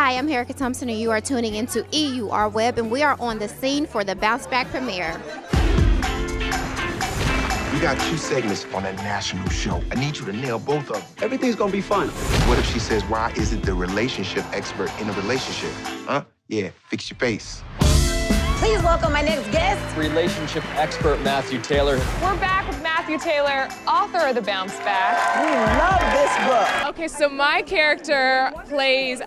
Hi, I'm Erica Thompson, and you are tuning into EUR Web, and we are on the scene for the Bounce Back premiere. We got 2 segments on that national show. I need you to nail both of them. Everything's gonna be fun. What if she says, why isn't the relationship expert in a relationship? Huh? Yeah, fix your face. Please welcome my next guest. Relationship expert Matthew Taylor. We're back with Matthew Taylor, author of The Bounce Back. We love this book. Okay, so my character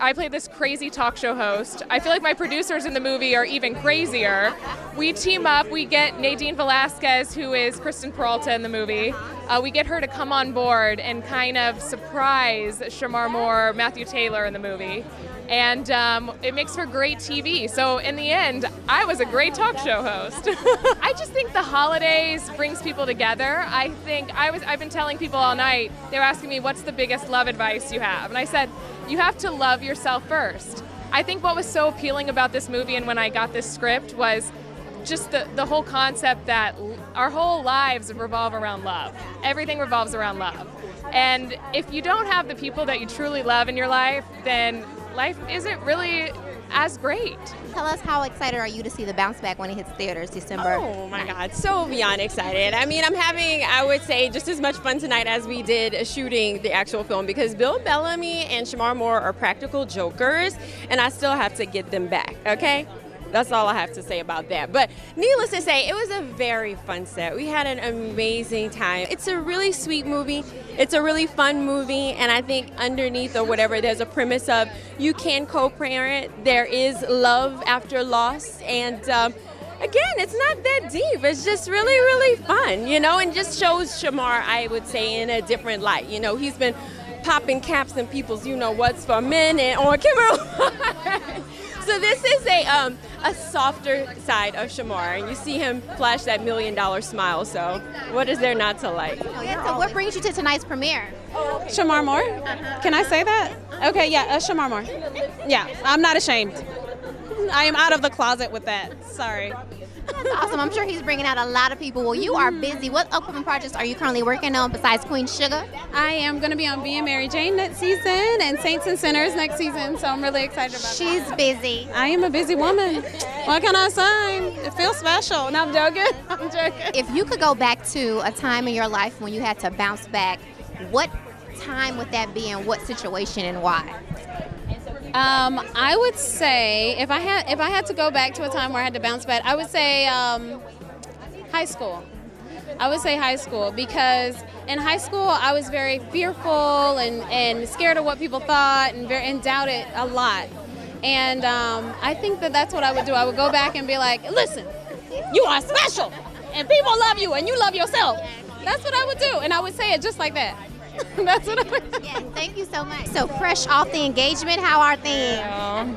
I play this crazy talk show host. I feel like my producers in the movie are even crazier. We team up, we get Nadine Velasquez, who is Kristen Peralta in the movie. We get her to come on board and kind of surprise Shemar Moore, Matthew Taylor in the movie. And it makes for great TV. So in the end, I was a great talk show host. I just think the holidays brings people together. I've been telling people all night, they were asking me, what's the biggest love advice you have? And I said, you have to love yourself first. I think what was so appealing about this movie and when I got this script was just the whole concept that our whole lives revolve around love. Everything revolves around love. And if you don't have the people that you truly love in your life, then life isn't really as great. Tell us, how excited are you to see the Bounce Back when it hits theaters December? Oh my God, so beyond excited. I mean, I'm having, I would say, just as much fun tonight as we did shooting the actual film, because Bill Bellamy and Shemar Moore are practical jokers, and I still have to get them back, okay? That's all I have to say about that. But needless to say, it was a very fun set. We had an amazing time. It's a really sweet movie. It's a really fun movie. And I think underneath or whatever, there's a premise of you can co-parent. There is love after loss. And again, it's not that deep. It's just really, really fun, you know, and just shows Shemar, I would say, in a different light. You know, he's been popping caps in people's you-know-whats for men and on camera. So this is a softer side of Shemar, and you see him flash that $1 million smile, so what is there not to like? Yeah, so what brings you to tonight's premiere? Shemar Moore? Can I say that? Okay, yeah, Shemar Moore. Yeah, I'm not ashamed. I am out of the closet with that. Sorry. That's awesome. I'm sure he's bringing out a lot of people. Well, you are busy. What upcoming projects are you currently working on besides Queen Sugar? I am going to be on Being Mary Jane next season and Saints and Sinners next season, so I'm really excited about that. She's busy. I am a busy woman. What can I say? It feels special. No, I'm joking. I'm joking. If you could go back to a time in your life when you had to bounce back, what time would that be and what situation and why? I would say if I had to go back to a time where I had to bounce back, I would say high school. I would say high school, because in high school I was very fearful and scared of what people thought and doubted a lot. And I think that's what I would do. I would go back and be like, listen, you are special and people love you and you love yourself. That's what I would do, and I would say it just like that. That's what I would do. Yes, thank you so much. So fresh off the engagement, how are things?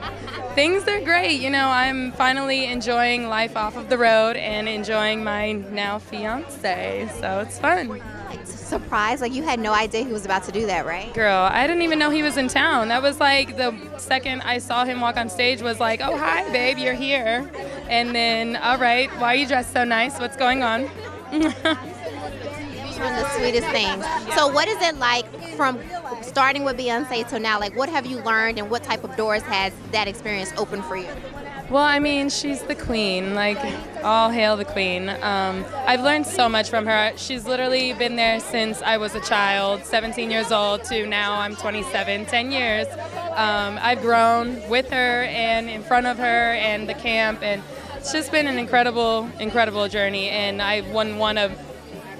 Things are great. You know, I'm finally enjoying life off of the road and enjoying my now fiance, so it's fun. Surprised? Like you had no idea he was about to do that, right? Girl, I didn't even know he was in town. That was like the second I saw him walk on stage was like, oh, hi, babe, you're here. And then, all right, why are you dressed so nice? What's going on? One of the sweetest things. So what is it like from starting with Beyonce to now? Like what have you learned and what type of doors has that experience opened for you? Well, I mean, she's the queen, like all hail the queen. I've learned so much from her. She's literally been there since I was a child, 17 years old, to now I'm 27, 10 years. I've grown with her and in front of her and the camp, and it's just been an incredible, incredible journey, and I won a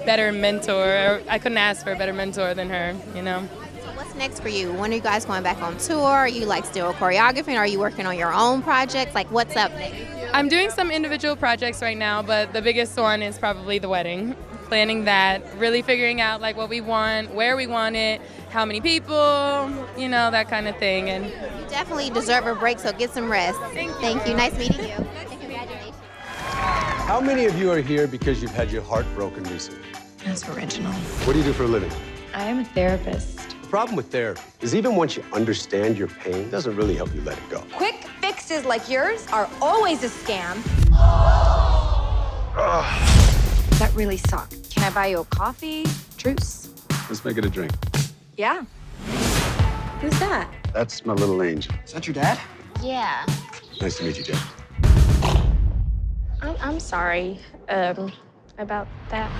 better mentor. I couldn't ask for a better mentor than her, you know. So what's next for you? When are you guys going back on tour? Are you like still choreographing? Are you working on your own projects? Like what's up? I'm doing some individual projects right now, but the biggest one is probably the wedding. Planning that, really figuring out like what we want, where we want it, how many people, you know, that kind of thing. And you definitely deserve a break, so get some rest. Thank you. Nice meeting you. Congratulations. How many of you are here because you've had your heart broken recently? That's original. What do you do for a living? I am a therapist. The problem with therapy is even once you understand your pain, it doesn't really help you let it go. Quick fixes like yours are always a scam. That really sucked. Can I buy you a coffee? Truce. Let's make it a drink. Yeah. Who's that? That's my little angel. Is that your dad? Yeah. Nice to meet you, Jack. I'm sorry about that.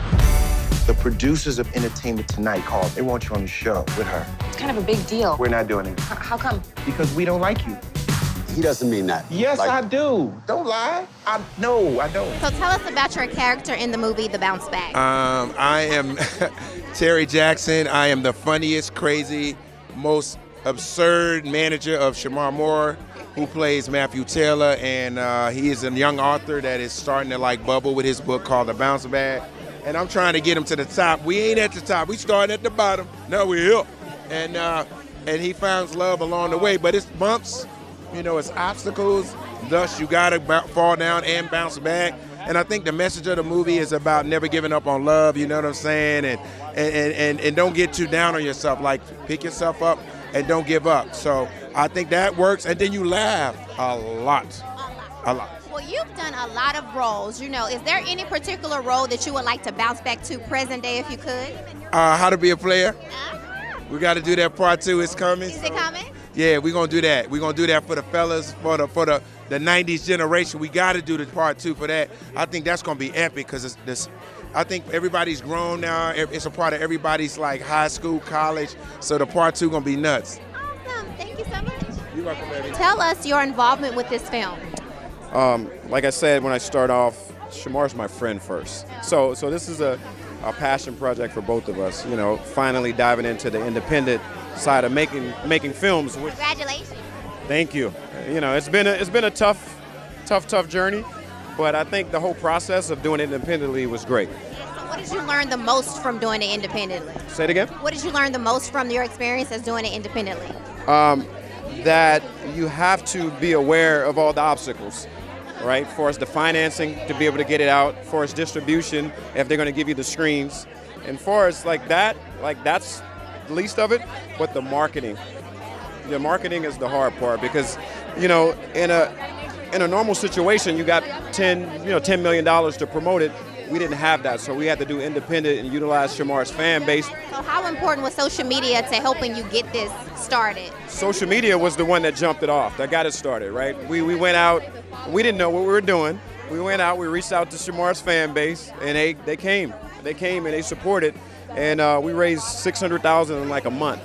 The producers of Entertainment Tonight called. They want you on the show with her. It's kind of a big deal. We're not doing it How come? because we don't like you. He doesn't mean that. Yes, Like, I do. Don't lie. No, I don't. So tell us about your character in the movie The Bounce Back. I am Terry Jackson. I am the funniest, crazy, most absurd manager of Shemar Moore, who plays Matthew Taylor, and he is a young author that is starting to like bubble with his book called The Bounce Back. And I'm trying to get him to the top. We ain't at the top. We starting at the bottom. Now we're here. And he finds love along the way, but it's bumps. You know, it's obstacles, thus you gotta fall down and bounce back. And I think the message of the movie is about never giving up on love, you know what I'm saying? And don't get too down on yourself, like pick yourself up and don't give up. So I think that works, and then you laugh a lot. Well, you've done a lot of roles. You know, is there any particular role that you would like to bounce back to present day if you could? How to be a player. We gotta do that part 2, it's coming. Is it coming? Yeah, we're gonna do that. We're gonna do that for the fellas, for the 90s generation. We gotta do the part 2 for that. I think that's gonna be epic because I think everybody's grown now. It's a part of everybody's like high school, college. So the part 2 gonna be nuts. Awesome. Thank you so much. You're welcome, baby. Tell us your involvement with this film. Like I said, when I start off, Shemar's my friend first. So this is a passion project for both of us. You know, finally diving into the independent side of making films. Congratulations. Thank you. You know, it's been a tough journey, but I think the whole process of doing it independently was great. So what did you learn the most from doing it independently? Say it again? What did you learn the most from your experiences doing it independently? That you have to be aware of all the obstacles, right? For us, the financing to be able to get it out, for us, distribution, if they're going to give you the screens, and for us, that's the least of it, but the marketing. The marketing is the hard part because, you know, in a normal situation, you got $10 million to promote it. We didn't have that, so we had to do independent and utilize Shemar's fan base. So how important was social media to helping you get this started? Social media was the one that jumped it off, that got it started, right? We went out, we didn't know what we were doing. We went out, we reached out to Shemar's fan base, and they came. They came and they supported, and we raised $600,000 in like a month,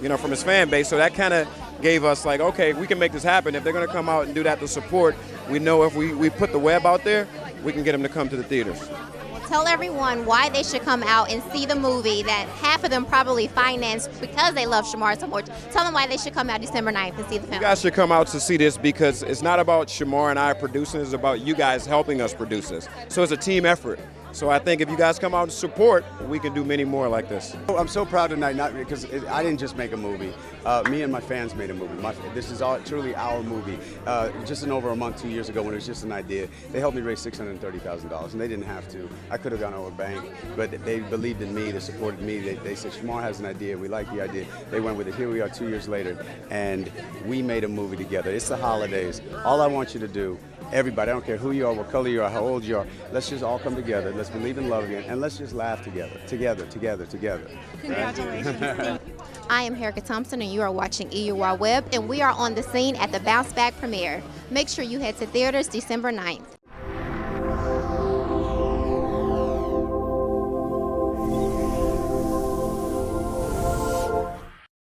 you know, from his fan base. So that kind of gave us like, okay, we can make this happen. If they're going to come out and do that to support, we know if we put the web out there, we can get them to come to the theaters. Well, tell everyone why they should come out and see the movie that half of them probably financed because they love Shemar so much. Tell them why they should come out December 9th and see the film. You guys should come out to see this because it's not about Shemar and I producing, it's about you guys helping us produce this. So it's a team effort. So I think if you guys come out and support, we can do many more like this. I'm so proud tonight, not because I didn't just make a movie. Me and my fans made a movie. This is truly our movie. Just in over a month, 2 years ago, when it was just an idea, they helped me raise $630,000, and they didn't have to. I could have gone over bank, but they believed in me. They supported me. They said, Shemar has an idea. We like the idea. They went with it. Here we are 2 years later, and we made a movie together. It's the holidays. All I want you to do, everybody, I don't care who you are, what color you are, how old you are, let's just all come together. Let's believe in love again, and let's just laugh together. Congratulations. I am Erica Thompson, and you are watching EUR Web, and we are on the scene at the Bounce Back premiere. Make sure you head to theaters December 9th.